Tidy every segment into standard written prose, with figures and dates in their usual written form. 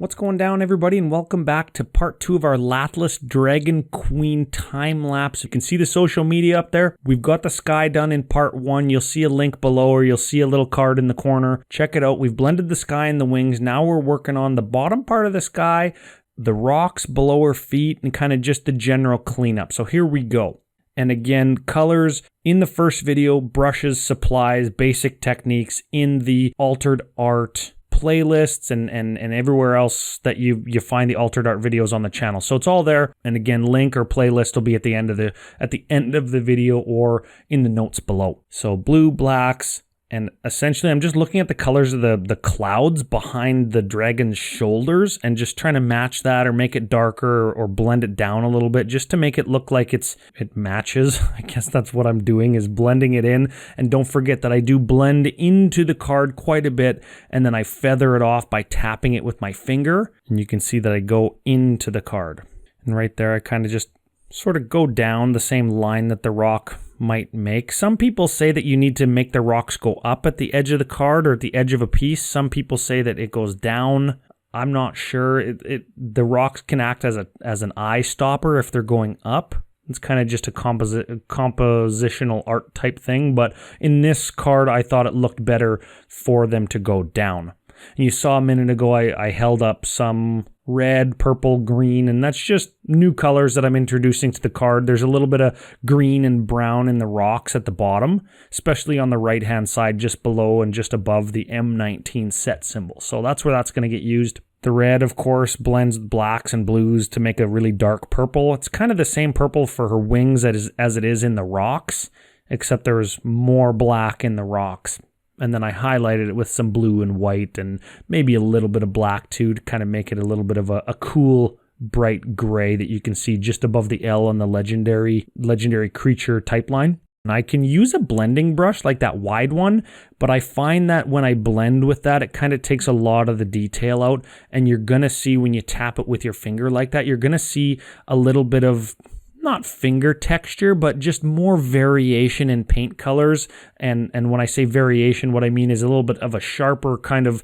What's going down, everybody, and welcome back to part 2 of our Lathless Dragon Queen time lapse. You can see the social media up there. We've got the sky done in part 1. You'll see a link below, or you'll see a little card in the corner. Check it out. We've blended the sky and the wings. Now we're working on the bottom part of the sky, the rocks below her feet, and kind of just the general cleanup. So here we go. And again, colors in the first video, brushes, supplies, basic techniques in the altered art playlists and everywhere else that you find the altered art videos on the channel. So it's all there. And again, link or playlist will be at the end of the video or in the notes below. So blue, blacks, and essentially I'm just looking at the colors of the clouds behind the dragon's shoulders and just trying to match that or make it darker or blend it down a little bit just to make it look like it matches. I guess that's what I'm doing, is blending it in. And don't forget that I do blend into the card quite a bit, and then I feather it off by tapping it with my finger. And you can see that I go into the card. And right there I kind of just sort of go down the same line that the rock might make. Some people say that you need to make the rocks go up at the edge of the card or at the edge of a piece. Some people say that it goes down. I'm not sure. The rocks can act as an eye stopper if they're going up. It's kind of just a compositional art type thing, but in this card I thought it looked better for them to go down. And you saw a minute ago I held up some red, purple, green, and that's just new colors that I'm introducing to the card. There's a little bit of green and brown in the rocks at the bottom, especially on the right-hand side just below and just above the M19 set symbol. So that's where that's going to get used. The red, of course, blends blacks and blues to make a really dark purple. It's kind of the same purple for her wings as it is in the rocks, except there's more black in the rocks. And then I highlighted it with some blue and white and maybe a little bit of black too to kind of make it a little bit of a cool, bright gray that you can see just above the L on the legendary creature type line. And I can use a blending brush like that wide one, but I find that when I blend with that, it kind of takes a lot of the detail out. And you're going to see when you tap it with your finger like that, you're going to see a little bit of not finger texture, but just more variation in paint colors. And when I say variation, what I mean is a little bit of a sharper kind of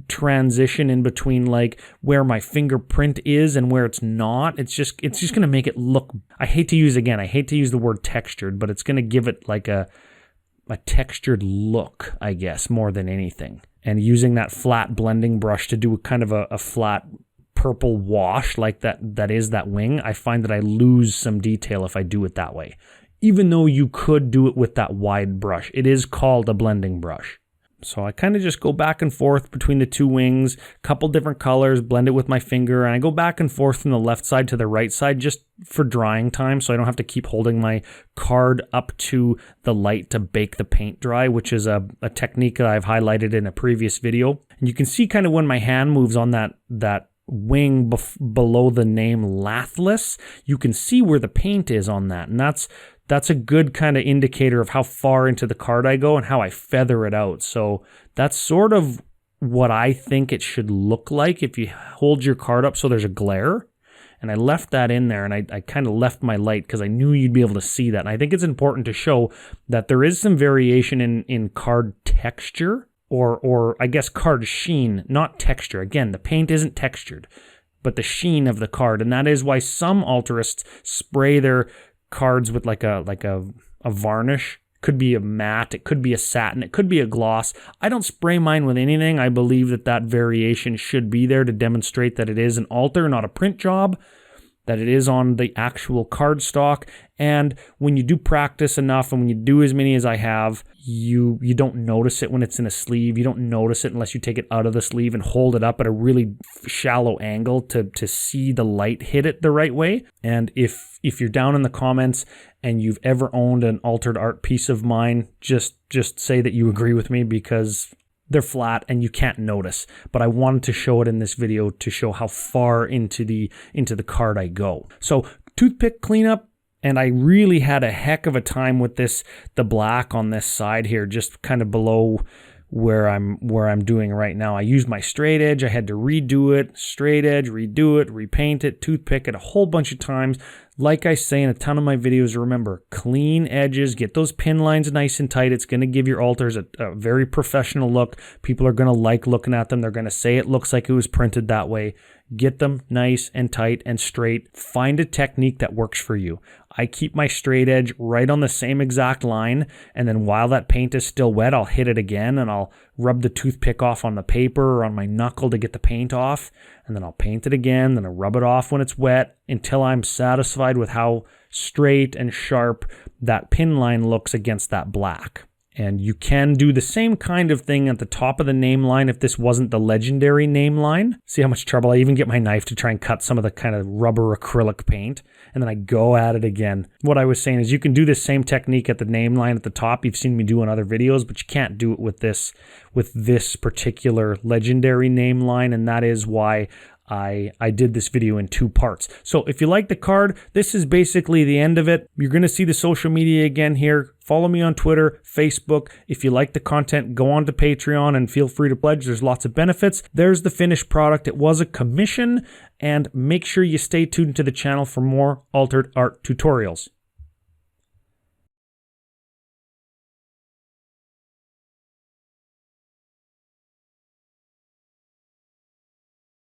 transition in between like where my fingerprint is and where it's not. It's just going to make it look, I hate to use the word textured, but it's going to give it like a textured look, I guess, more than anything. And using that flat blending brush to do kind of a flat purple wash like that is that wing, I find that I lose some detail if I do it that way. Even though you could do it with that wide brush. It is called a blending brush. So I kind of just go back and forth between the two wings, couple different colors, blend it with my finger, and I go back and forth from the left side to the right side just for drying time, so I don't have to keep holding my card up to the light to bake the paint dry, which is a technique that I've highlighted in a previous video. And you can see kind of when my hand moves on that wing below the name Lathless, you can see where the paint is on that, and that's a good kind of indicator of how far into the card I go and how I feather it out. So that's sort of what I think it should look like if you hold your card up so there's a glare. And I left that in there, and I kind of left my light because I knew you'd be able to see that. And I think it's important to show that there is some variation in card texture, or I guess card sheen, not texture. Again, the paint isn't textured, but the sheen of the card. And that is why some alterists spray their cards with like a varnish. Could be a matte, it could be a satin, it could be a gloss. I don't spray mine with anything. I believe that variation should be there to demonstrate that it is an alter, not a print job, that it is on the actual card stock. And when you do practice enough and when you do as many as I have, you don't notice it when it's in a sleeve. You don't notice it unless you take it out of the sleeve and hold it up at a really shallow angle to see the light hit it the right way. And if you're down in the comments and you've ever owned an altered art piece of mine, just say that you agree with me, because they're flat and you can't notice. But I wanted to show it in this video to show how far into the card I go. So toothpick cleanup, and I really had a heck of a time with the black on this side here, just kind of below where I'm doing right now. I used my straight edge. I had to redo it, straight edge, redo it, repaint it, toothpick it a whole bunch of times. Like I say in a ton of my videos, remember, clean edges, get those pin lines nice and tight. It's going to give your altars a very professional look. People are going to like looking at them. They're going to say it looks like it was printed that way. Get them nice and tight and straight. Find a technique that works for you. I keep my straight edge right on the same exact line, and then while that paint is still wet, I'll hit it again, and I'll rub the toothpick off on the paper or on my knuckle to get the paint off, and then I'll paint it again, then I'll rub it off when it's wet until I'm satisfied with how straight and sharp that pin line looks against that black. And you can do the same kind of thing at the top of the name line if this wasn't the legendary name line. See how much trouble I even get my knife to try and cut some of the kind of rubber acrylic paint. And then I go at it again. What I was saying is you can do this same technique at the name line at the top. You've seen me do in other videos, but you can't do it with this particular legendary name line. And that is why I did this video in 2 parts. So if you like the card, this is basically the end of it. You're going to see the social media again here. Follow me on Twitter, Facebook. If you like the content, go on to Patreon and feel free to pledge. There's lots of benefits. There's the finished product. It was a commission, and make sure you stay tuned to the channel for more altered art tutorials.